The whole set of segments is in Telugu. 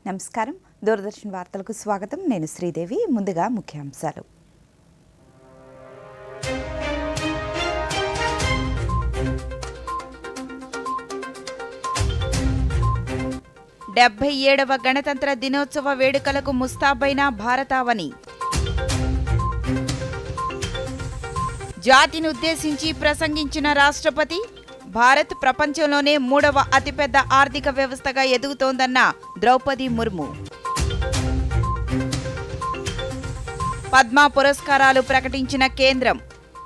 నమస్కారం. దూరదర్శన్ వార్తలకు స్వాగతం. నేను శ్రీదేవి. ముందుగా ముఖ్యాంశాలు. డెబ్బై 77వ గణతంత్ర దినోత్సవ వేడుకలకు ముస్తాబైన భారతావని. జాతిని ఉద్దేశించి ప్రసంగించిన రాష్ట్రపతి, భారత్ ప్రపంచంలోనే 3వ అతిపెద్ద ఆర్థిక వ్యవస్థగా ఎదుగుతోందన్న ద్రౌపది ముర్ము. పద్మ పురస్కారాలు ప్రకటించిన కేంద్రం.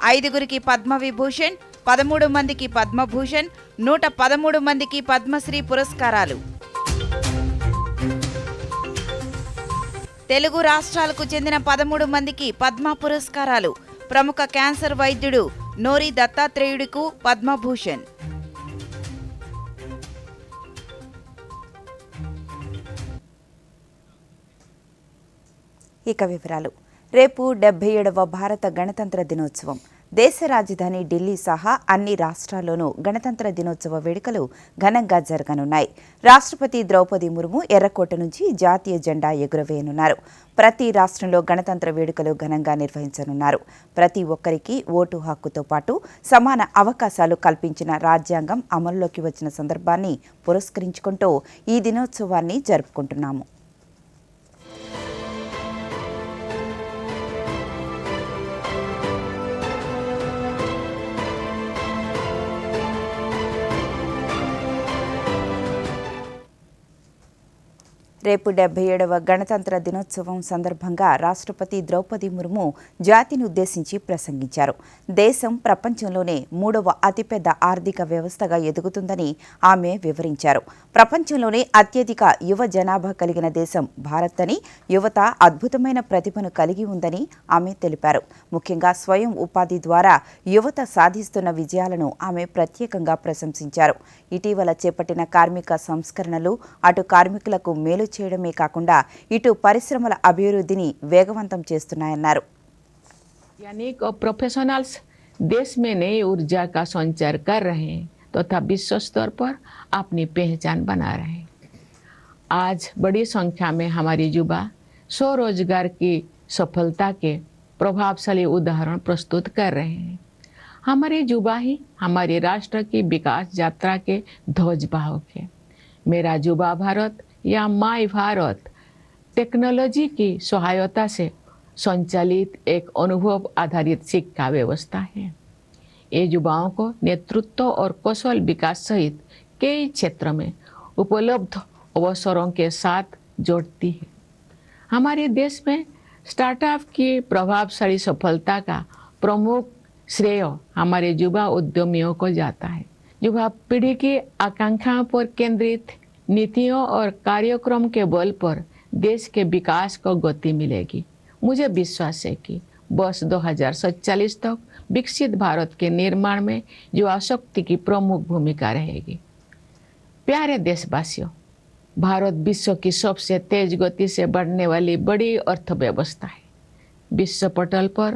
5గురికి పద్మవిభూషణ్, 13 మందికి పద్మభూషణ్, 113 మందికి పద్మశ్రీ పురస్కారాలు. తెలుగు రాష్ట్రాలకు చెందిన 13 మందికి పద్మ పురస్కారాలు. ప్రముఖ క్యాన్సర్ వైద్యుడు నోరి దత్తాత్రేయుడుకు పద్మభూషణ్. ఇక వివరాలు. రేపు 77వ భారత గణతంత్ర దినోత్సవం. దేశ రాజధాని ఢిల్లీ సహా అన్ని రాష్ట్రాల్లోనూ గణతంత్ర దినోత్సవ వేడుకలు ఘనంగా జరగనున్నాయి. రాష్ట్రపతి ద్రౌపది ముర్ము ఎర్రకోట నుంచి జాతీయ జెండా ఎగురవేయనున్నారు. ప్రతి రాష్ట్రంలో గణతంత్ర వేడుకలు ఘనంగా నిర్వహించనున్నారు. ప్రతి ఒక్కరికి ఓటు హక్కుతో పాటు సమాన అవకాశాలు కల్పించిన రాజ్యాంగం అమల్లోకి వచ్చిన సందర్భాన్ని పురస్కరించుకుంటూ ఈ దినోత్సవాన్ని జరుపుకుంటున్నాము. రేపు 77వ గణతంత్ర దినోత్సవం సందర్భంగా రాష్ట్రపతి ద్రౌపది ముర్ము జాతిని ఉద్దేశించి ప్రసంగించారు. దేశం ప్రపంచంలోనే 3వ అతిపెద్ద ఆర్థిక వ్యవస్థగా ఎదుగుతుందని ఆమె వివరించారు. ప్రపంచంలోనే అత్యధిక యువ జనాభా కలిగిన దేశం భారత్ అని, యువత అద్భుతమైన ప్రతిభను కలిగి ఉందని ఆమె తెలిపారు. ముఖ్యంగా స్వయం ఉపాధి ద్వారా యువత సాధిస్తున్న విజయాలను ఆమె ప్రత్యేకంగా ప్రశంసించారు. ఇటీవల చేపట్టిన కార్మిక సంస్కరణలు అటు కార్మికులకు మేలు చేయడమే కాకుండా ఇటు పరిశ్రమల అభివృద్ధిని వేగవంతం చేస్తున్నాయన్నారు. वैज्ञानिक और प्रोफेशनल्स देश में नई ऊर्जा का संचार कर रहे हैं तथा विश्व स्तर पर अपनी पहचान बना रहे हैं. आज बड़ी संख्या में हमारी युवा स्वरोजगार की सफलता के प्रभावशाली उदाहरण प्रस्तुत कर रहे हैं. हमारे युवा ही हमारे राष्ट्र की विकास यात्रा के ध्वजवाहक है. मेरा युवा भारत या माय भारत टेक्नोलॉजी की सहायता से संचालित एक अनुभव आधारित शिक्षा व्यवस्था है. ये युवाओं को नेतृत्व और कौशल विकास सहित कई क्षेत्र में उपलब्ध अवसरों के साथ जोड़ती है. हमारे देश में स्टार्टअप की प्रभावशाली सफलता का प्रमुख श्रेय हमारे युवा उद्यमियों को जाता है. युवा पीढ़ी की आकांक्षाओं पर केंद्रित नीतियों और कार्यक्रम के बल पर देश के विकास को गति मिलेगी. मुझे विश्वास है कि वर्ष 2047 तक विकसित भारत के निर्माण में युवा शक्ति की प्रमुख भूमिका रहेगी. प्यारे देशवासियों, भारत विश्व की सबसे तेज गति से बढ़ने वाली बड़ी अर्थव्यवस्था है. विश्व पटल पर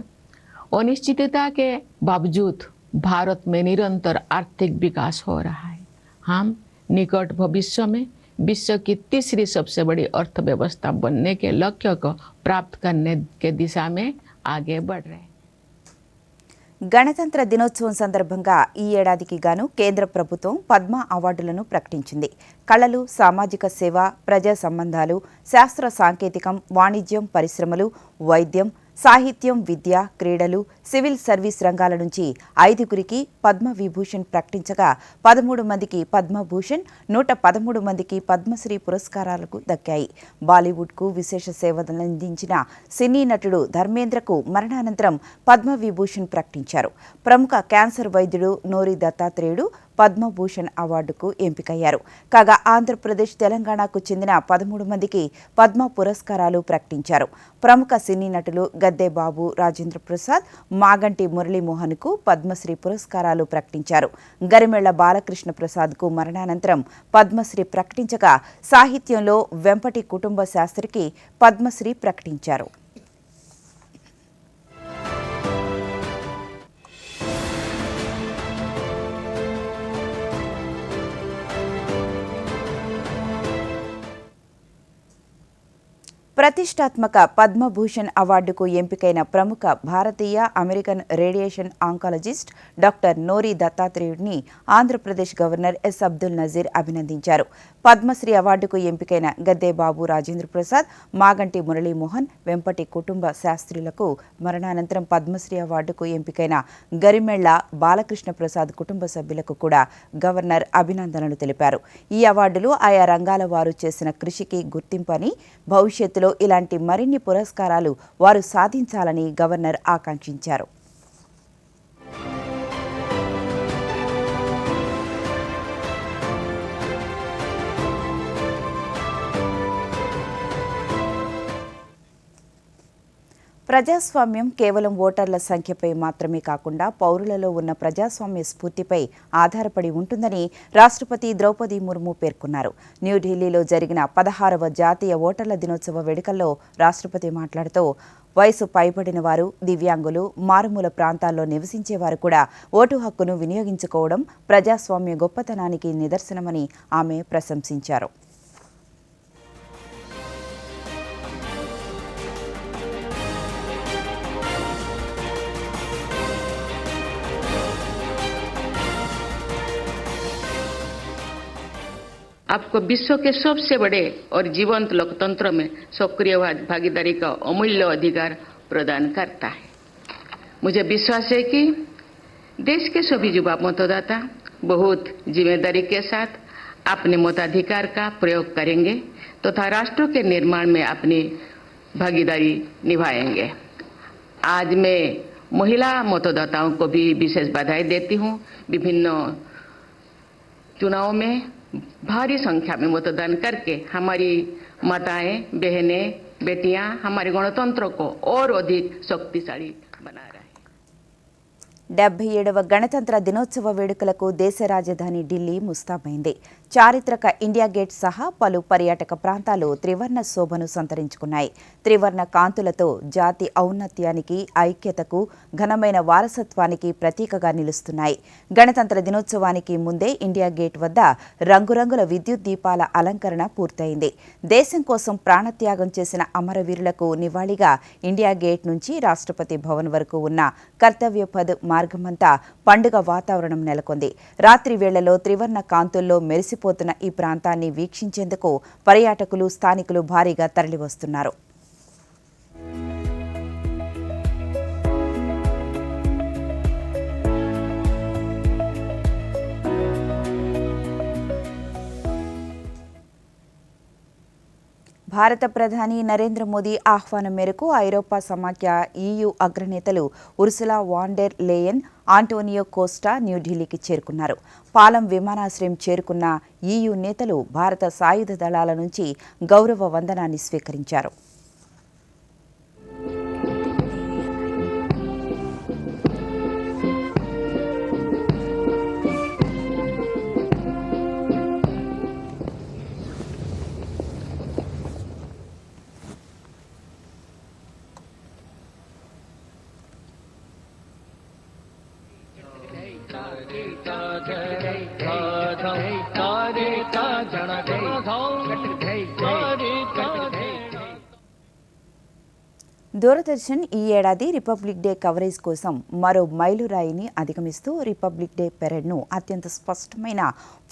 अनिश्चितता के बावजूद भारत में निरंतर आर्थिक विकास हो रहा है. हम निकट भविष्य में विश्व की तीसरी सबसे बड़ी अर्थव्यवस्था बनने के लक्ष्य को प्राप्त करने के दिशा में आगे बढ़ रहे हैं. గణతంత్ర దినోత్సవం సందర్భంగా ఈ ఏడాదికి గాను కేంద్ర ప్రభుత్వం పద్మ అవార్డులను ప్రకటించింది. కళలు, సామాజిక సేవ, ప్రజా సంబంధాలు, శాస్త్ర సాంకేతికం, వాణిజ్యం, పరిశ్రమలు, వైద్యం, సాహిత్యం, విద్య, క్రీడలు, సివిల్ సర్వీస్ రంగాల నుంచి 5గురికి పద్మవిభూషణ్ ప్రకటించగా 13 మందికి పద్మభూషణ్, 113 మందికి పద్మశ్రీ పురస్కారాలకు దక్కాయి. బాలీవుడ్కు విశేష సేవలందించిన సినీ నటుడు ధర్మేంద్రకు మరణానంతరం పద్మవిభూషణ్ ప్రకటించారు. ప్రముఖ క్యాన్సర్ వైద్యుడు నోరి దత్తాత్రేయుడు పద్మభూషణ్ అవార్డుకు ఎంపికయ్యారు. కాగా ఆంధ్రప్రదేశ్, తెలంగాణకు చెందిన 13 మందికి పద్మ పురస్కారాలు ప్రకటించారు. ప్రముఖ సినీ నటులు గద్దె బాబు, రాజేంద్ర ప్రసాద్, మాగంటి మురళీమోహన్కు పద్మశ్రీ పురస్కారాలు ప్రకటించారు. గరిమెళ్ల బాలకృష్ణ ప్రసాద్కు మరణానంతరం పద్మశ్రీ ప్రకటించగా సాహిత్యంలో వెంపటి కుటుంబ శాస్త్రికి పద్మశ్రీ ప్రకటించారు. ప్రతిష్టాత్మక పద్మభూషణ్ అవార్డుకు ఎంపికైన ప్రముఖ భారతీయ American radiation oncologist doctor Nori దత్తాత్రేయుడిని ఆంధ్రప్రదేశ్ గవర్నర్ ఎస్ అబ్దుల్ నజీర్ అభినందించారు. పద్మశ్రీ అవార్డుకు ఎంపికైన గద్దే బాబు రాజేంద్ర ప్రసాద్, మాగంటి మురళీమోహన్, వెంపటి కుటుంబ శాస్త్రులకు మరణానంతరం పద్మశ్రీ అవార్డుకు ఎంపికైన గరిమెళ్ల బాలకృష్ణ ప్రసాద్ కుటుంబ సభ్యులకు కూడా గవర్నర్ అభినందనలు తెలిపారు. ఈ అవార్డులు ఆయా రంగాల వారు చేసిన కృషికి గుర్తింపని, భవిష్యత్తులో ఇలాంటి మరిన్ని పురస్కారాలు వారు సాధించాలని గవర్నర్ ఆకాంక్షించారు. ప్రజాస్వామ్యం కేవలం ఓటర్ల సంఖ్యపై మాత్రమే కాకుండా పౌరులలో ఉన్న ప్రజాస్వామ్య స్ఫూర్తిపై ఆధారపడి ఉంటుందని రాష్ట్రపతి ద్రౌపది ముర్ము పేర్కొన్నారు. న్యూఢిల్లీలో జరిగిన 16వ జాతీయ ఓటర్ల దినోత్సవ వేడుకల్లో రాష్ట్రపతి మాట్లాడుతూ వయసు పైబడిన వారు, దివ్యాంగులు, మారుమూల ప్రాంతాల్లో నివసించేవారు కూడా ఓటు హక్కును వినియోగించుకోవడం ప్రజాస్వామ్య గొప్పతనానికి నిదర్శనమని ఆమె ప్రశంసించారు. आपको विश्व के सबसे बड़े और जीवंत लोकतंत्र में सक्रिय भागीदारी का अमूल्य अधिकार प्रदान करता है. मुझे विश्वास है कि देश के सभी युवा मतदाता बहुत जिम्मेदारी के साथ अपने मताधिकार का प्रयोग करेंगे तथा राष्ट्र के निर्माण में अपनी भागीदारी निभाएंगे. आज मैं महिला मतदाताओं को भी विशेष बधाई देती हूँ. विभिन्न चुनाव में भारी संख्या में मतदान करके हमारी माताएं, बहनें, बेटियां हमारे गणतंत्र को और अधिक शक्तिशाली बना रहे हैं. 77వ గణతంత్ర దినోత్సవ వేడుకలకు దేశ రాజధాని ఢిల్లీ ముస్తాబైంది. చారిత్రక ఇండియా గేట్ సహా పలు పర్యాటక ప్రాంతాలు త్రివర్ణ శోభను సంతరించుకున్నాయి. త్రివర్ణ కాంతులతో జాతి ఔన్నత్యానికి, ఐక్యతకు, ఘనమైన వారసత్వానికి ప్రతీకగా నిలుస్తున్నాయి. గణతంత్ర దినోత్సవానికి ముందే ఇండియా గేట్ వద్ద రంగురంగుల విద్యుత్ దీపాల అలంకరణ పూర్తయింది. దేశం కోసం ప్రాణత్యాగం చేసిన అమరవీరులకు నివాళిగా ఇండియా గేట్ నుంచి రాష్ట్రపతి భవన్ వరకు ఉన్న కర్తవ్య పథ్ మార్గమంతా పండుగ వాతావరణం నెలకొంది. రాత్రి వేళలో త్రివర్ణ కాంతుల్లో మెరిసిపోతున్న ఈ ప్రాంతాన్ని వీక్షించేందుకు పర్యాటకులు, స్థానికులు భారీగా తరలివస్తున్నారు. భారత ప్రధాని నరేంద్ర మోదీ ఆహ్వానం మేరకు ఐరోపా సమాఖ్య EU అగ్రనేతలు Ursula von der Leyen, Antonio Costa న్యూఢిల్లీకి చేరుకున్నారు. పాలం విమానాశ్రయం చేరుకున్న EU నేతలు భారత సాయుధ దళాల నుంచి గౌరవ వందనాన్ని స్వీకరించారు. దూరదర్శన్ ఈ ఏడాది రిపబ్లిక్ డే కవరేజ్ కోసం మరో మైలురాయిని అధిగమిస్తూ రిపబ్లిక్ డే పెరేడ్ను అత్యంత స్పష్టమైన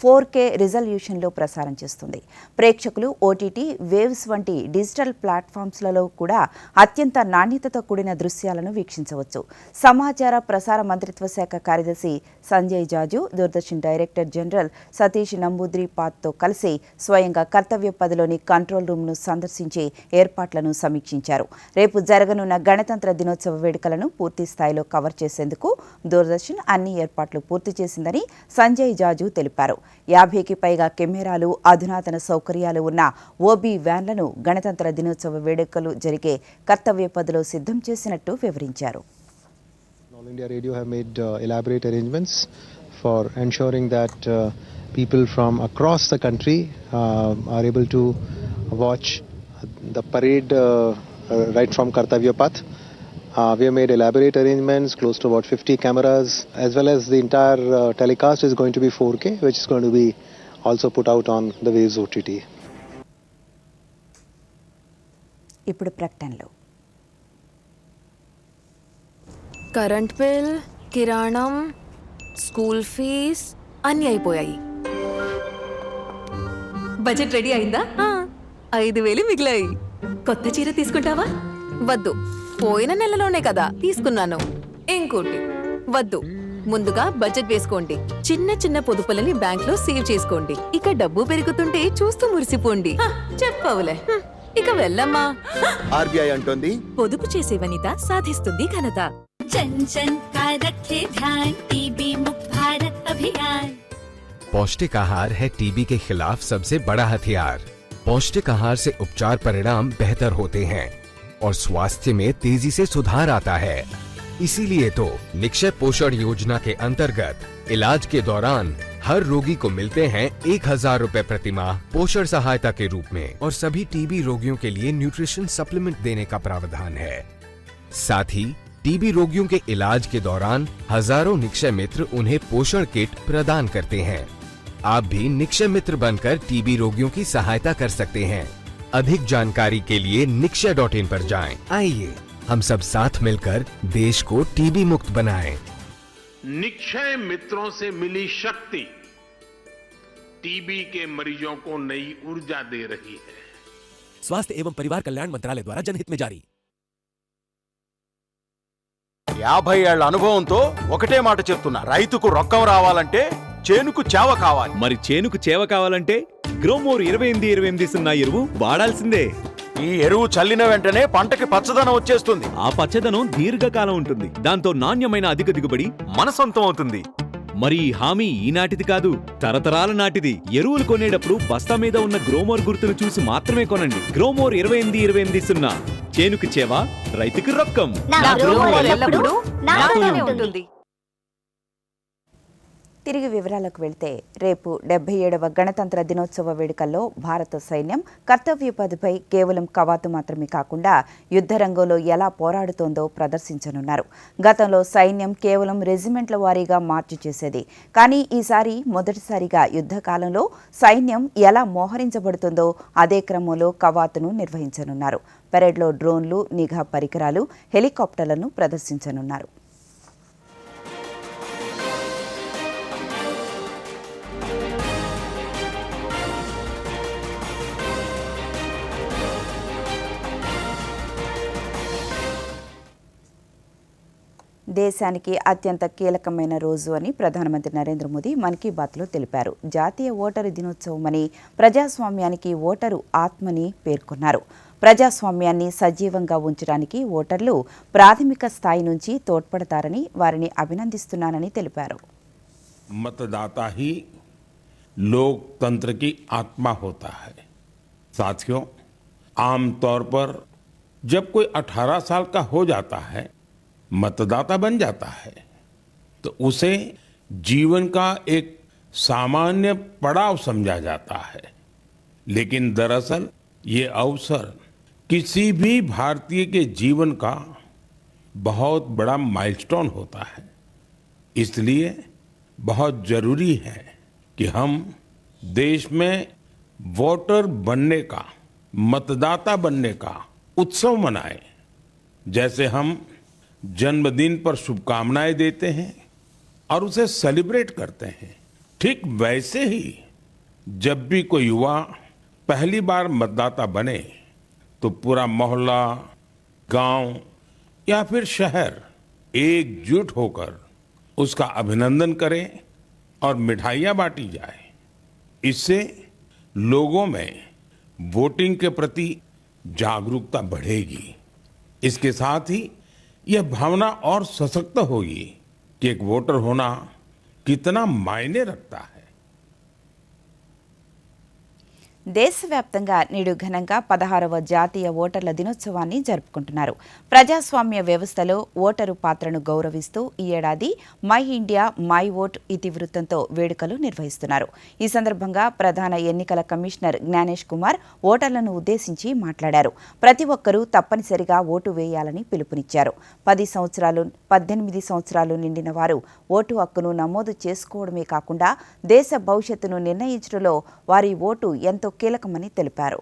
4K రిజల్యూషన్లో ప్రసారం చేస్తుంది. ప్రేక్షకులు OTT, వేవ్స్ వంటి డిజిటల్ ప్లాట్ఫామ్స్లలో కూడా అత్యంత నాణ్యతతో కూడిన దృశ్యాలను వీక్షించవచ్చు. సమాచార ప్రసార మంత్రిత్వ శాఖ కార్యదర్శి సంజయ్ జాజు, దూరదర్శన్ డైరెక్టర్ జనరల్ సతీష్ నంబూద్రిపాద్తో కలిసి స్వయంగా కర్తవ్య పథ్లోని కంట్రోల్ రూమ్ను సందర్శించి ఏర్పాట్లను సమీక్షించారు. రేపు జరగనున్న గణతంత్ర దినోత్సవ వేడుకలను పూర్తి స్థాయిలో కవర్ చేసేందుకు దూరదర్శన్ అన్ని ఏర్పాట్లు పూర్తి చేసిందని సంజయ్ జాజు తెలిపారు. 50కి పైగా కెమెరాలు, అధునాతన సౌకర్యాలు ఉన్న OB వ్యాన్లను గణతంత్ర దినోత్సవ వేడుకలు జరిగే కర్తవ్య పథ్లో సిద్ధం చేసినట్టు వివరించారు. All India Radio have made elaborate arrangements for ensuring that people from across the country are able to watch the parade right from Kartavya Path. We have made elaborate arrangements, close to about 50 cameras, as well as the entire telecast is going to be 4K, which is going to be also put out on the Waves OTT. ఇప్పుడు ప్రకటనలు. కరెంట్ బిల్, కిరాణం, స్కూల్ ఫీజ్ అన్నీ అయిపోయాయి. బడ్జెట్ రెడీ అయిందా? 5,000 మిగిలాయి. కొత్త చీర తీసుకుంటావా? వద్దు, పోయిన నెలలోనే కదా తీసుకున్నాను. ఇంకోటి వద్దు. ముందుగా బడ్జెట్ వేసుకోండి. చిన్న చిన్న పొదుపులని బ్యాంక్ లో సేవ్ చేసుకోండి. ఇక డబ్బు పెరుగుతుంటే చూస్తూ మురిసిపోండి. చెప్పవులే. ఇక వెళ్ళమ్మా. ఆర్బీఐ అంటోంది, పొదుపు చేసే వనిత సాధిస్తుంది ఘనత. जन जन का रखे ध्यान, टीबी मुक्त भारत अभियान। पौष्टिक आहार है टीबी के खिलाफ सबसे बड़ा हथियार। पौष्टिक आहार से उपचार परिणाम बेहतर होते हैं और स्वास्थ्य में तेजी से सुधार आता है। इसीलिए तो निक्षय पोषण योजना के अंतर्गत इलाज के दौरान हर रोगी को मिलते हैं 1,000 रुपए प्रति माह पोषण सहायता के रूप में और सभी टीबी रोगियों के लिए न्यूट्रिशन सप्लीमेंट देने का प्रावधान है। साथ ही टीबी रोगियों के इलाज के दौरान हजारों निक्षय मित्र उन्हें पोषण किट प्रदान करते हैं। आप भी निक्षय मित्र बनकर टीबी रोगियों की सहायता कर सकते हैं। अधिक जानकारी के लिए nikshay.in पर जाएं। आइए हम सब साथ मिलकर देश को टीबी मुक्त बनाएं। निक्षय मित्रों से मिली शक्ति टीबी के मरीजों को नई ऊर्जा दे रही है। स्वास्थ्य एवं परिवार कल्याण मंत्रालय द्वारा जनहित में जारी। 50 ఏళ్ల అనుభవంతో ఒకటే మాట చెప్తున్నా, రైతుకు రొక్కం రావాలంటే చేనుకు చేవ కావాలి. మరి చేనుకు చేవ కావాలంటే గ్రోమోర్ 28-28 ఎరువు వాడాల్సిందే. ఈ ఎరువు చల్లిన వెంటనే పంటకి పచ్చదనం వచ్చేస్తుంది. ఆ పచ్చదనం దీర్ఘకాలం ఉంటుంది. దాంతో నాణ్యమైన అధిక దిగుబడి మన సొంతం అవుతుంది. మరి ఈ హామీ ఈనాటిది కాదు, తరతరాల నాటిది. ఎరువులు కొనేటప్పుడు బస్తా మీద ఉన్న గ్రోమోర్ గుర్తును చూసి మాత్రమే కొనండి. గ్రోమోర్ 28-28 చేనుకు చేవ, రైతుకు రొక్కం. తిరిగి వివరాలకు వెళ్తే రేపు 77వ గణతంత్ర దినోత్సవ వేడుకల్లో భారత సైన్యం కర్తవ్య పథపై కేవలం కవాతు మాత్రమే కాకుండా యుద్ధ రంగంలో ఎలా పోరాడుతోందో ప్రదర్శించనున్నారు. గతంలో సైన్యం కేవలం రెజిమెంట్ల వారీగా మార్చి చేసేది. కానీ ఈసారి మొదటిసారిగా యుద్ధ కాలంలో సైన్యం ఎలా మోహరించబడుతుందో అదే క్రమంలో కవాతును నిర్వహించనున్నారు. పెరేడ్లో డ్రోన్లు, నిఘా పరికరాలు, హెలికాప్టర్లను ప్రదర్శించనున్నారు. దేశానికి అత్యంత కీలకమైన రోజు అని ప్రధానమంత్రి నరేంద్ర మోదీ మన్ కీ బాత్లో తెలిపారు. జాతీయ ఓటరు దినోత్సవమని, ప్రజాస్వామ్యానికి ఓటరు ఆత్మని పేర్కొన్నారు. ప్రజాస్వామ్యాన్ని సజీవంగా ఉంచడానికి ఓటర్లు ప్రాథమిక స్థాయి నుంచి తోడ్పడతారని, వారిని అభినందిస్తున్నానని తెలిపారు. मतदाता ही लोकतंत्र की आत्मा होता है। साथियों, आमतौर पर जब कोई 18 साल का हो जाता है, मतदाता बन जाता है, तो उसे जीवन का एक सामान्य पड़ाव समझा जाता है। लेकिन दरअसल ये अवसर किसी भी भारतीय के जीवन का बहुत बड़ा माइलस्टोन होता है। इसलिए बहुत जरूरी है कि हम देश में वोटर बनने का, मतदाता बनने का उत्सव मनाएं। जैसे हम जन्मदिन पर शुभकामनाएं देते हैं और उसे सेलिब्रेट करते हैं, ठीक वैसे ही जब भी कोई युवा पहली बार मतदाता बने तो पूरा मोहल्ला, गांव या फिर शहर एकजुट होकर उसका अभिनंदन करें और मिठाइयां बांटी जाए। इससे लोगों में वोटिंग के प्रति जागरूकता बढ़ेगी। इसके साथ ही यह भावना और सशक्त होगी कि एक वोटर होना कितना मायने रखता है। దేశవ్యాప్తంగా నేడు ఘనంగా 16వ జాతీయ ఓటర్ల దినోత్సవాన్ని జరుపుకుంటున్నారు. ప్రజాస్వామ్య వ్యవస్థలో ఓటరు పాత్రను గౌరవిస్తూ ఈ ఏడాది మై ఇండియా మై ఓట్ ఇతివృత్తంతో వేడుకలు నిర్వహిస్తున్నారు. ఈ సందర్భంగా ప్రధాన ఎన్నికల కమిషనర్ జ్ఞానేష్ కుమార్ ఓటర్లను ఉద్దేశించి మాట్లాడారు. ప్రతి ఒక్కరూ తప్పనిసరిగా ఓటు వేయాలని పిలుపునిచ్చారు. 18 సంవత్సరాలు నిండిన వారు ఓటు హక్కును నమోదు చేసుకోవడమే కాకుండా దేశ భవిష్యత్తును నిర్ణయించడంలో వారి ఓటు ఎంతో కీలకమని తెలిపారు.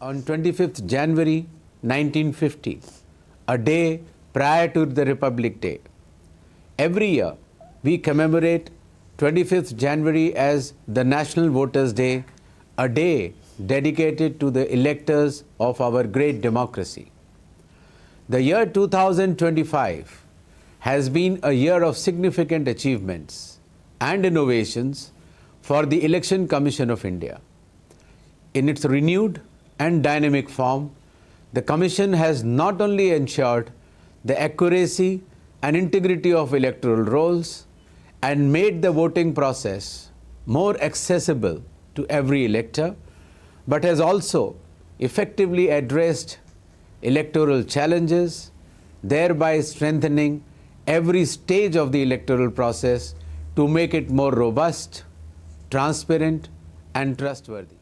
On 25th January 1950, a day prior to the Republic Day. Every year, we commemorate 25th January as the National Voters' Day, a day dedicated to the electors of our great democracy. The year 2025 has been a year of significant achievements and innovations for the Election Commission of India. In its renewed and dynamic form, the Commission has not only ensured the accuracy and integrity of electoral rolls and made the voting process more accessible to every elector, but has also effectively addressed electoral challenges, thereby strengthening every stage of the electoral process to make it more robust, transparent, and trustworthy.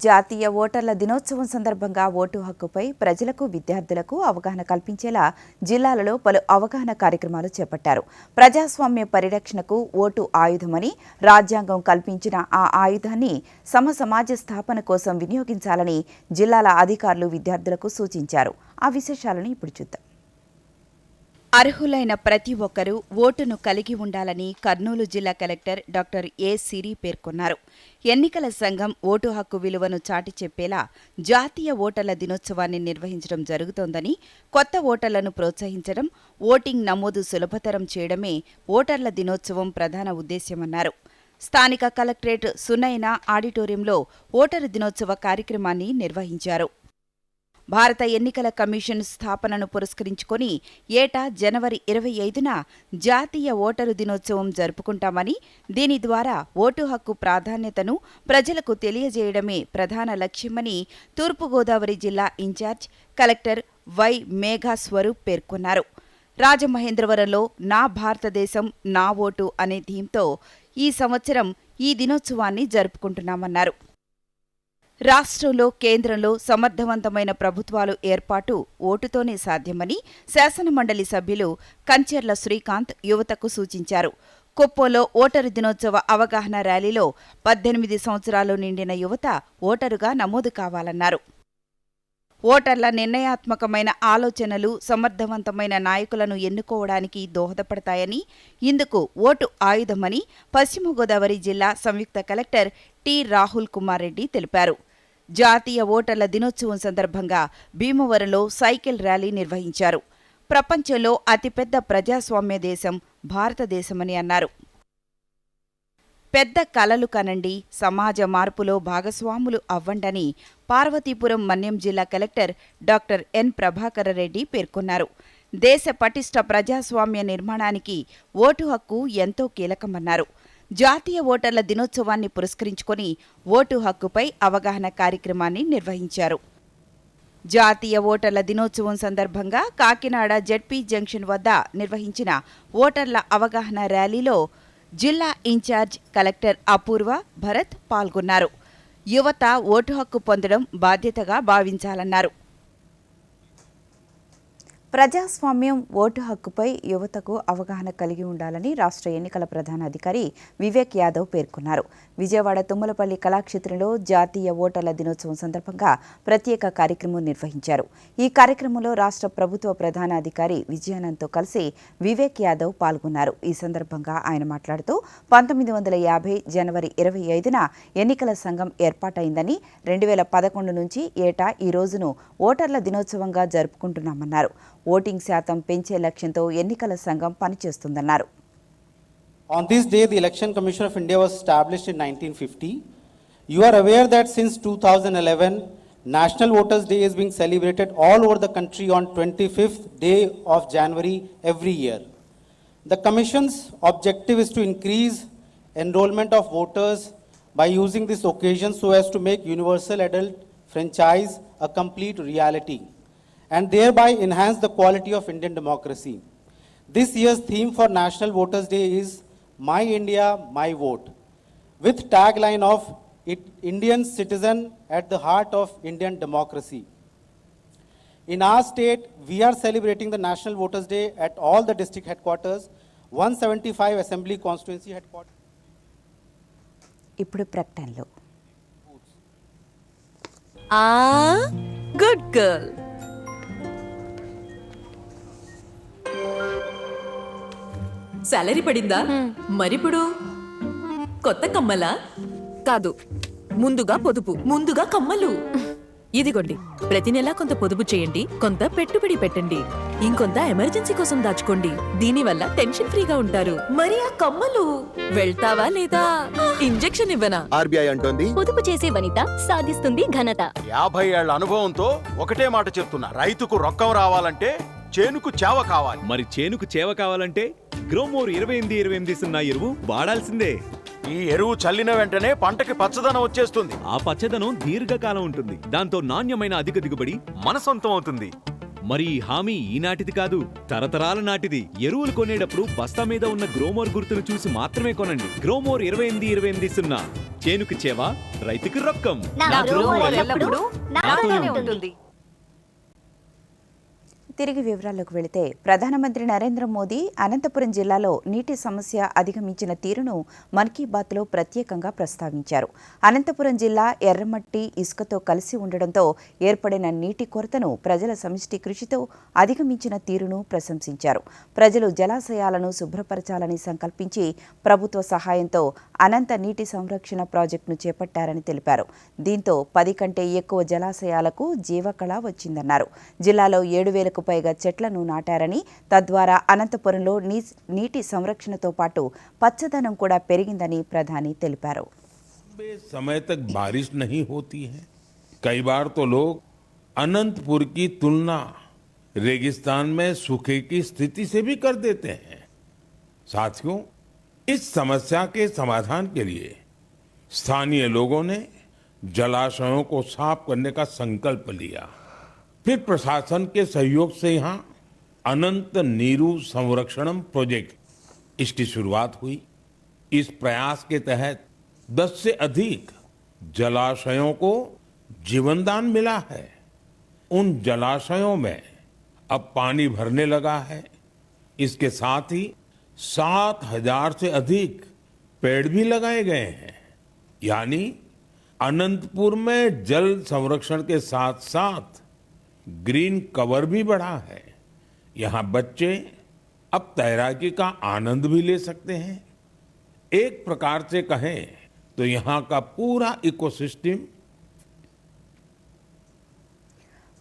జాతీయ ఓటర్ల దినోత్సవం సందర్భంగా ఓటు హక్కుపై ప్రజలకు విద్యార్థులకు అవగాహన కల్పించేలా జిల్లాలలో పలు అవగాహన కార్యక్రమాలు చేపట్టారు. ప్రజాస్వామ్య పరిరక్షణకు ఓటు ఆయుధమని, రాజ్యాంగం కల్పించిన ఆ ఆయుధాన్ని సమాజ స్థాపన కోసం వినియోగించాలని జిల్లాల అధికారులు విద్యార్థులకు సూచించారు. ఆ విశేషాలను ఇప్పుడు చూద్దాం. అర్హులైన ప్రతి ఒక్కరూ ఓటును కలిగి ఉండాలని కర్నూలు జిల్లా కలెక్టర్ డాక్టర్ ఏ సిరి పేర్కొన్నారు. ఎన్నికల సంఘం ఓటు హక్కు విలువను చాటి చెప్పేలా జాతీయ ఓటర్ల దినోత్సవాన్ని నిర్వహించడం జరుగుతోందని, కొత్త ఓటర్లను ప్రోత్సహించడం, ఓటింగ్ నమోదు సులభతరం చేయడమే ఓటర్ల దినోత్సవం ప్రధాన ఉద్దేశ్యమన్నారు. స్థానిక కలెక్టరేట్ సునైనా ఆడిటోరియంలో ఓటరు దినోత్సవ కార్యక్రమాన్ని నిర్వహించారు. భారత ఎన్నికల కమిషన్ స్థాపనను పురస్కరించుకొని ఏటా జనవరి 25న జాతీయ ఓటరు దినోత్సవం జరుపుకుంటామని, దీని ద్వారా ఓటు హక్కు ప్రాధాన్యతను ప్రజలకు తెలియజేయడమే ప్రధాన లక్ష్యమని తూర్పుగోదావరి జిల్లా incharge collector Y Megha Swaroop పేర్కొన్నారు. రాజమహేంద్రవరంలో నా భారతదేశం నా ఓటు అనే థీమ్తో ఈ సంవత్సరం ఈ దినోత్సవాన్ని జరుపుకుంటున్నామన్నారు. రాష్ట్రంలో, కేంద్రంలో సమర్థవంతమైన ప్రభుత్వాలు ఏర్పాటు ఓటుతోనే సాధ్యమని శాసనమండలి సభ్యులు కంచెర్ల శ్రీకాంత్ యువతకు సూచించారు. కుప్పంలో ఓటరు దినోత్సవ అవగాహన ర్యాలీలో 18 సంవత్సరాలు నిండిన యువత ఓటరుగా నమోదు కావాలన్నారు. ఓటర్ల నిర్ణయాత్మకమైన ఆలోచనలు సమర్థవంతమైన నాయకులను ఎన్నుకోవడానికి దోహదపడతాయని, ఇందుకు ఓటు ఆయుధమని పశ్చిమ గోదావరి జిల్లా సంయుక్త కలెక్టర్ టి రాహుల్ కుమార్ రెడ్డి తెలిపారు. జాతీయ ఓటర్ల దినోత్సవం సందర్భంగా భీమవరంలో సైకిల్ ర్యాలీ నిర్వహించారు. ప్రపంచంలో అతిపెద్ద ప్రజాస్వామ్య దేశం భారతదేశమని అన్నారు. పెద్ద కలలు కనండి, సమాజ మార్పులో భాగస్వాములు అవ్వండని పార్వతీపురం మన్యం జిల్లా collector doctor N Prabhakara Reddy పేర్కొన్నారు. దేశ పటిష్ట ప్రజాస్వామ్య నిర్మాణానికి ఓటు హక్కు ఎంతో కీలకమన్నారు. జాతీయ ఓటర్ల దినోత్సవాన్ని పురస్కరించుకొని ఓటు హక్కుపై అవగాహన కార్యక్రమాన్ని నిర్వహించారు. జాతీయ ఓటర్ల దినోత్సవం సందర్భంగా కాకినాడ జెడ్పీ జంక్షన్ వద్ద నిర్వహించిన ఓటర్ల అవగాహన ర్యాలీలో జిల్లా ఇన్ఛార్జ్ కలెక్టర్ అపూర్వ భరత్ పాల్గొన్నారు. యువత ఓటు హక్కు పొందడం బాధ్యతగా భావించాలన్నారు. ప్రజాస్వామ్యం, ఓటు హక్కుపై యువతకు అవగాహన కలిగి ఉండాలని రాష్ట్ర ఎన్నికల ప్రధాన అధికారి వివేక్ యాదవ్ పేర్కొన్నారు. విజయవాడ తుమ్మలపల్లి కళాక్షేత్రంలో జాతీయ ఓటర్ల దినోత్సవం సందర్భంగా ప్రత్యేక కార్యక్రమం నిర్వహించారు. ఈ కార్యక్రమంలో రాష్ట్ర ప్రభుత్వ ప్రధాన అధికారి విజయానంద్తో కలిసి వివేక్ యాదవ్ పాల్గొన్నారు. ఈ సందర్భంగా ఆయన మాట్లాడుతూ 1950 జనవరి 25న ఎన్నికల సంఘం ఏర్పాటైందని, 2011 నుంచి ఏటా ఈ రోజును ఓటర్ల దినోత్సవంగా జరుపుకుంటున్నామన్నారు. ఓటింగ్ శాతం పెంచే లక్ష్యంతో ఎన్నికల సంఘం పనిచేస్తుందన్నారు. On this day, the Election Commission of India was established in 1950. You are aware that since 2011, National Voters' Day is being celebrated all over the country on 25th day of January every year. The Commission's objective is to increase enrollment of voters by using this occasion so as to make universal adult franchise a complete reality, and thereby enhance the quality of Indian democracy. This year's theme for National Voters' Day is My India, My Vote, with tagline of Indian citizen at the heart of Indian democracy. In our state, we are celebrating the National Voters' Day at all the district headquarters, 175 Assembly Constituency headquarters. ఇప్పుడు ప్రకటనలు. ఆ గుడ్ గర్ల్. సాలరీ పడిందా? మరిప్పుడు కొత్త కమ్మలా? కాదు, ముందుగా పొదుపు. ముందుగా కమ్మలు. ఇదిగోండి, ప్రతి నెలా కొంత పొదుపు చేయండి, కొంత పెట్టుబడి పెట్టండి, ఇంకొంత ఎమర్జెన్సీ కోసం దాచుకోండి. దీనివల్ల టెన్షన్ ఫ్రీగా ఉంటారు. మరి ఆ కమ్మలు వెళ్తావా లేదా? ఇంజెక్షన్ ఇవ్వనా? ఆర్బీఐ అంటోంది పొదుపు చేసే వనిత సాధిస్తుంది ఘనత. 50 ఏళ్ల అనుభవంతో ఒకటే మాట చెప్తున్నా, రైతుకు రొక్కం రావాలంటే చేనుకు చేవ కావాలి. మరి చేనుకు చేవ కావాలంటే గ్రోమోర్ 2828 ఎరువు వాడాల్సిందే. ఈ ఎరువు చల్లిన వెంటనే పంటకి పచ్చదనం వచ్చేస్తుంది. ఆ పచ్చదనం దీర్ఘకాలం ఉంటుంది. దాంతో నాణ్యమైన అధిక దిగుబడి మన సొంతం అవుతుంది. మరి ఈ హామీ ఈనాటిది కాదు, తరతరాల నాటిది. ఎరువులు కొనేటప్పుడు బస్తా మీద ఉన్న గ్రోమోర్ గుర్తును చూసి మాత్రమే కొనండి. గ్రోమోర్ 2828 చేనుకు చేవ, రైతుకు రొక్కం. తిరిగి వివరాల్లోకి వెళితే ప్రధానమంత్రి నరేంద్ర మోదీ అనంతపురం జిల్లాలో నీటి సమస్య అధిగమించిన తీరును మన్ కీ బాత్లో ప్రత్యేకంగా ప్రస్తావించారు. అనంతపురం జిల్లా ఎర్రమట్టి, ఇసుకతో కలిసి ఉండడంతో ఏర్పడిన నీటి కొరతను ప్రజల సమిష్టి కృషితో అధిగమించిన తీరును ప్రశంసించారు. ప్రజలు జలాశయాలను శుభ్రపరచాలని సంకల్పించి ప్రభుత్వ సహాయంతో అనంత నీటి సంరక్షణ ప్రాజెక్టును చేపట్టారని తెలిపారు. దీంతో 10 కంటే ఎక్కువ జలాశయాలకు జీవకళ వచ్చిందన్నారు. జిల్లాలో 7,000కు పైగా చెట్లను నాటారని, తద్వారా అనంతపురంలో నీటి సంరక్షణతో పాటు పచ్చదనం కూడా పెరిగిందని ప్రధాని తెలిపారు. समय तक बारिश नहीं होती है. कई बार तो लोग अनंतपुर की तुलना रेगिस्तान में सूखे की स्थिति से भी कर देते हैं. साथियों, इस समस्या के समाधान के लिए स्थानीय लोगों ने जलाशयों को साफ करने का संकल्प लिया. फिर प्रशासन के सहयोग से यहाँ अनंत नीरू संरक्षणम प्रोजेक्ट, इसकी शुरुआत हुई. इस प्रयास के तहत 10 से अधिक जलाशयों को जीवनदान मिला है. उन जलाशयों में अब पानी भरने लगा है. इसके साथ ही 7,000 से अधिक पेड़ भी लगाए गए हैं. यानी अनंतपुर में जल संरक्षण के साथ साथ ग्रीन कवर भी बढ़ा है. यहाँ बच्चे अब तैराकी का आनंद भी ले सकते हैं. एक प्रकार से कहें तो यहाँ का पूरा इकोसिस्टम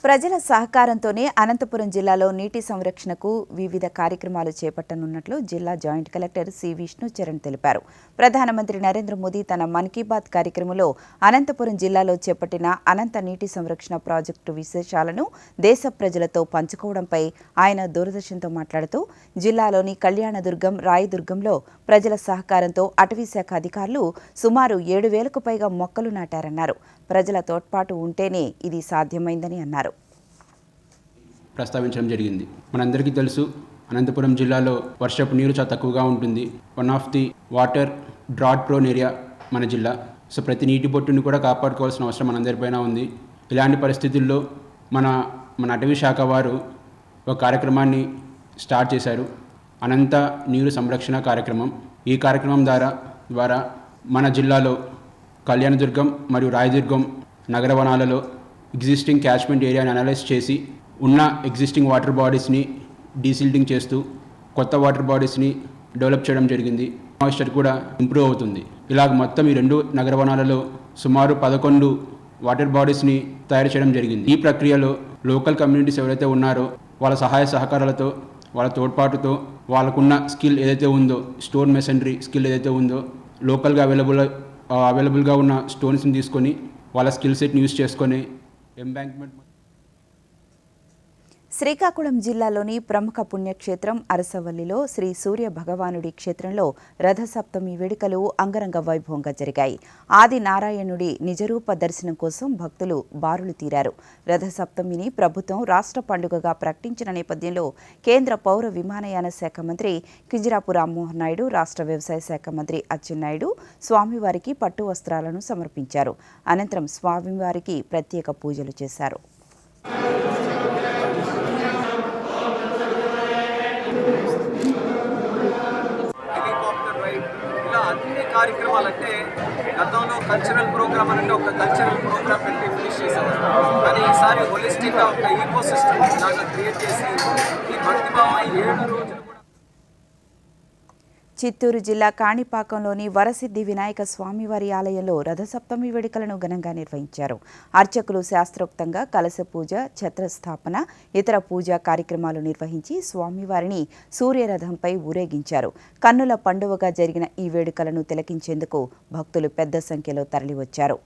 ప్రజల సహకారంతోనే అనంతపురం జిల్లాలో నీటి సంరక్షణకు వివిధ కార్యక్రమాలు చేపట్టనున్నట్లు జిల్లా జాయింట్ కలెక్టర్ సి విష్ణుచరణ్ తెలిపారు. ప్రధానమంత్రి నరేంద్ర మోదీ తన మన్ కీ బాత్ కార్యక్రమంలో అనంతపురం జిల్లాలో చేపట్టిన అనంత నీటి సంరక్షణ ప్రాజెక్టు విశేషాలను దేశ ప్రజలతో పంచుకోవడంపై ఆయన దూరదర్శన్తో మాట్లాడుతూ, జిల్లాలోని కళ్యాణదుర్గం, రాయదుర్గంలో ప్రజల సహకారంతో అటవీశాఖ అధికారులు సుమారు 7,000కు పైగా మొక్కలు నాటారన్నారు. ప్రజల తోడ్పాటు ఉంటేనే ఇది సాధ్యమైందని అన్నారు. ప్రస్తావించడం జరిగింది. మనందరికీ తెలుసు, అనంతపురం జిల్లాలో వర్షపు నీరు చాలా తక్కువగా ఉంటుంది. One of the water drought prone area మన జిల్లా. సో ప్రతి నీటి బొట్టుని కూడా కాపాడుకోవాల్సిన అవసరం మనందరిపైన ఉంది. ఇలాంటి పరిస్థితుల్లో మన అటవీ శాఖ వారు ఒక కార్యక్రమాన్ని స్టార్ట్ చేశారు, అనంత నీరు సంరక్షణ కార్యక్రమం. ఈ కార్యక్రమం ద్వారా మన జిల్లాలో కళ్యాణదుర్గం మరియు రాయదుర్గం నగర వనాలలో ఎగ్జిస్టింగ్ క్యాచ్మెంట్ ఏరియాని అనలైజ్ చేసి ఉన్న ఎగ్జిస్టింగ్ వాటర్ బాడీస్ని డీసిల్టింగ్ చేస్తూ కొత్త వాటర్ బాడీస్ని డెవలప్ చేయడం జరిగింది. మాయిశ్చర్ కూడా ఇంప్రూవ్ అవుతుంది. ఇలాగ మొత్తం ఈ 2 నగర వనాలలో సుమారు 11 వాటర్ బాడీస్ని తయారు చేయడం జరిగింది. ఈ ప్రక్రియలో లోకల్ కమ్యూనిటీస్ ఎవరైతే ఉన్నారో వాళ్ళ సహాయ సహకారాలతో, వాళ్ళ తోడ్పాటుతో, వాళ్ళకున్న స్కిల్ ఏదైతే ఉందో, స్టోన్ మెసనరీ స్కిల్ ఏదైతే ఉందో, లోకల్గా అవైలబుల్గా ఉన్న స్టోన్స్ని తీసుకొని వాళ్ళ స్కిల్ సెట్ని యూజ్ చేసుకొని ఎంబ్యాంక్మెంట్. శ్రీకాకుళం జిల్లాలోని ప్రముఖ పుణ్యక్షేత్రం అరసవల్లిలో శ్రీ సూర్య భగవానుడి క్షేత్రంలో రథసప్తమి వేడుకలు అంగరంగ వైభవంగా జరిగాయి. ఆది నారాయణుడి నిజరూప దర్శనం కోసం భక్తులు బారులు తీరారు. రథసప్తమిని ప్రభుత్వం రాష్ట్ర పండుగగా ప్రకటించిన నేపథ్యంలో కేంద్ర పౌర విమానయాన శాఖ మంత్రి కింజరాపు రామ్మోహన్ నాయుడు, రాష్ట్ర వ్యవసాయ శాఖ మంత్రి అచ్చెన్నాయుడు స్వామివారికి పట్టు వస్త్రాలను సమర్పించారు. అనంతరం స్వామివారికి ప్రత్యేక పూజలు చేశారు. కార్యక్రమాలంటే గతంలో కల్చరల్ ప్రోగ్రామ్ అంటే ఒక కల్చరల్ ప్రోగ్రామ్ పెట్టి ఫినిష్ చేశాము. కానీ ఈసారి హోలిస్టిక్గా ఒక ఈకో సిస్టమ్ లాగా క్రియేట్ చేసి ఈ భక్తిభావం 7 రోజులు. చిత్తూరు జిల్లా కాణిపాకంలోని వరసిద్ధి వినాయక స్వామివారి ఆలయంలో రథసప్తమి వేడుకలను ఘనంగా నిర్వహించారు. అర్చకులు శాస్త్రోక్తంగా కలశ పూజ, ఛత్రస్థాపన, ఇతర పూజా కార్యక్రమాలు నిర్వహించి స్వామివారిని సూర్యరథంపై ఊరేగించారు. కన్నుల పండువగా జరిగిన ఈ వేడుకలను తిలకించేందుకు భక్తులు పెద్ద సంఖ్యలో తరలివచ్చారు.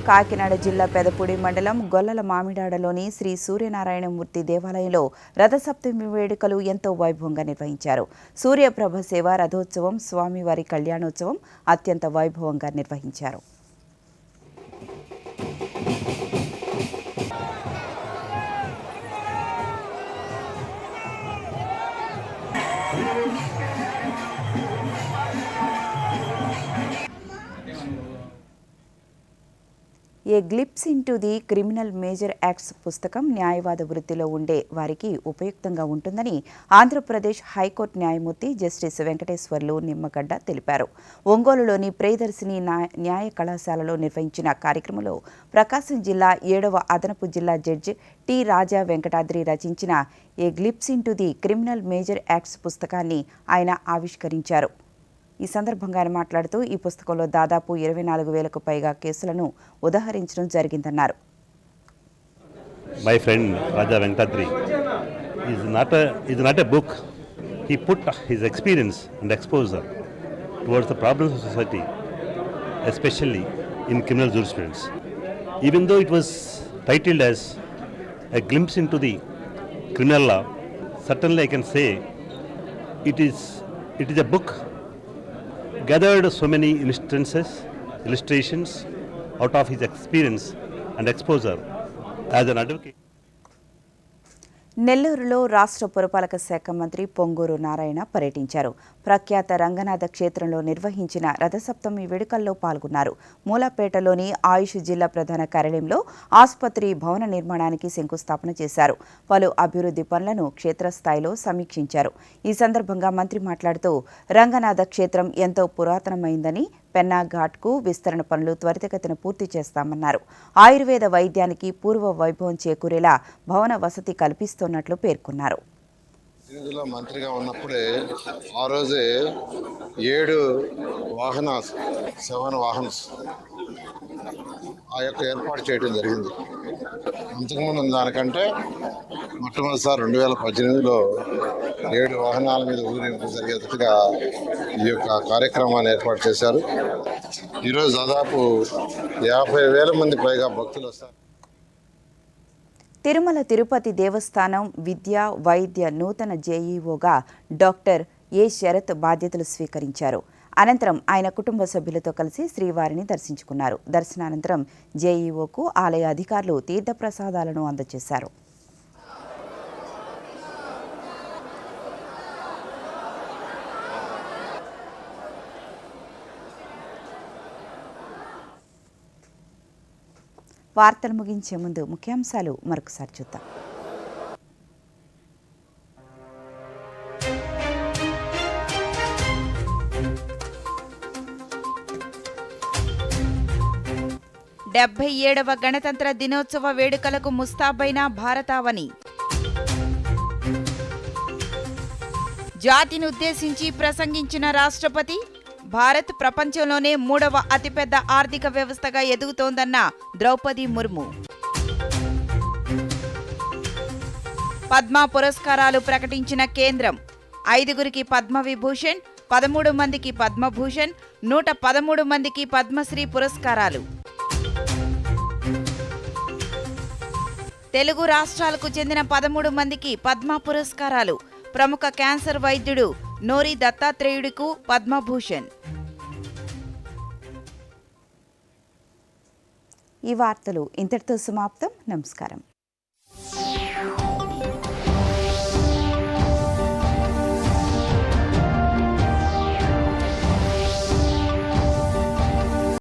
కాకినాడ జిల్లా పెదపూడి మండలం గొల్లల మామిడాడలోని శ్రీ సూర్యనారాయణమూర్తి దేవాలయంలో రథసప్తమి వేడుకలు ఎంతో వైభవంగా నిర్వహించారు. సూర్యప్రభ సేవ, రథోత్సవం, స్వామివారి కళ్యాణోత్సవం అత్యంత వైభవంగా నిర్వహించారు. A glimpse into the criminal major acts పుస్తకం న్యాయవాద వృత్తిలో ఉండే వారికి ఉపయుక్తంగా ఉంటుందని ఆంధ్రప్రదేశ్ హైకోర్టు న్యాయమూర్తి జస్టిస్ వెంకటేశ్వర్లు నిమ్మగడ్డ తెలిపారు. ఒంగోలులోని ప్రియదర్శిని న్యాయ కళాశాలలో నిర్వహించిన కార్యక్రమంలో ప్రకాశం జిల్లా 7వ అదనపు జిల్లా జడ్జి టి రాజా వెంకటాద్రి రచించిన a glimpse into the criminal major acts పుస్తకాన్ని ఆయన ఆవిష్కరించారు. ఈ సందర్భంగా ఆయన మాట్లాడుతూ ఈ పుస్తకంలో దాదాపు 24,000కు పైగా కేసులను ఉదహరించడం జరిగిందన్నారు. My friend Raja Venkatadri is not a book. He put his experience and exposure towards the problems of society, especially in criminal jurisprudence. Even though it was titled as a glimpse into the criminal law, certainly I can say it is a book gathered so many instances, illustrations out of his experience and exposure as an advocate. నెల్లూరులో రాష్ట్ర పురపాలక శాఖ మంత్రి పొంగూరు నారాయణ పర్యటించారు. ప్రఖ్యాత రంగనాథ క్షేత్రంలో నిర్వహించిన రథసప్తమి వేడుకల్లో పాల్గొన్నారు. మూలాపేటలోని ఆయుష్ జిల్లా ప్రధాన కార్యాలయంలో ఆసుపత్రి భవన నిర్మాణానికి శంకుస్థాపన చేశారు. పలు అభివృద్ధి పనులను క్షేత్రస్థాయిలో సమీక్షించారు. ఈ సందర్భంగా మంత్రి మాట్లాడుతూ రంగనాథ క్షేత్రం ఎంతో పురాతనమైందని, పెన్నా ఘాట్కు విస్తరణ పనులు త్వరితగతిన పూర్తి చేస్తామన్నారు. ఆయుర్వేద వైద్యానికి పూర్వ వైభవం చేకూరేలా భవన వసతి కల్పిస్తున్నట్లు పేర్కొన్నారు. మంత్రిగా ఉన్నప్పుడే ఆ రోజే 7 వాహనాస్ ఆ యొక్క ఏర్పాటు చేయడం జరిగింది. అంతకుముందు దానికంటే మొట్టమొదటిసారి 2018లో 7 వాహనాల మీద ఊరేగింపు జరిగేటట్టుగా ఈ యొక్క కార్యక్రమాన్ని ఏర్పాటు చేశారు. ఈరోజు దాదాపు 50,000 మంది పైగా భక్తులు వస్తారు. తిరుమల తిరుపతి దేవస్థానం విద్య వైద్య నూతన జేఈఓగా డాక్టర్ ఏ శరత్ బాధ్యతలు స్వీకరించారు. అనంతరం ఆయన కుటుంబ సభ్యులతో కలిసి శ్రీవారిని దర్శించుకున్నారు. దర్శనానంతరం జేఈఓకు ఆలయ అధికారులు తీర్థప్రసాదాలను అందజేశారు. వార్తలు ముగించే ముందు ముఖ్యాంశాలు మరొకసారి చూద్దాం. డెబ్బై 7వ గణతంత్ర దినోత్సవ వేడుకలకు ముస్తాబైన భారతావని. జాతిని ఉద్దేశించి ప్రసంగించిన రాష్ట్రపతి, భారత్ ప్రపంచంలోనే 3వ అతిపెద్ద ఆర్థిక వ్యవస్థగా ఎదుగుతోందన్న ద్రౌపది ముర్ము. పద్మ పురస్కారాలు ప్రకటించిన కేంద్రం. 5గురికి పద్మవిభూషణ్, 13 మందికి పద్మభూషణ్, 113 మందికి పద్మశ్రీ పురస్కారాలు. తెలుగు రాష్ట్రాలకు చెందిన 13 మందికి పద్మ పురస్కారాలు. ప్రముఖ క్యాన్సర్ వైద్యుడు నోరి దత్తాత్రేయుడుకు పద్మభూషణ్. ఈ వార్తలు ఇంతటితో సమాప్తం. నమస్కారం.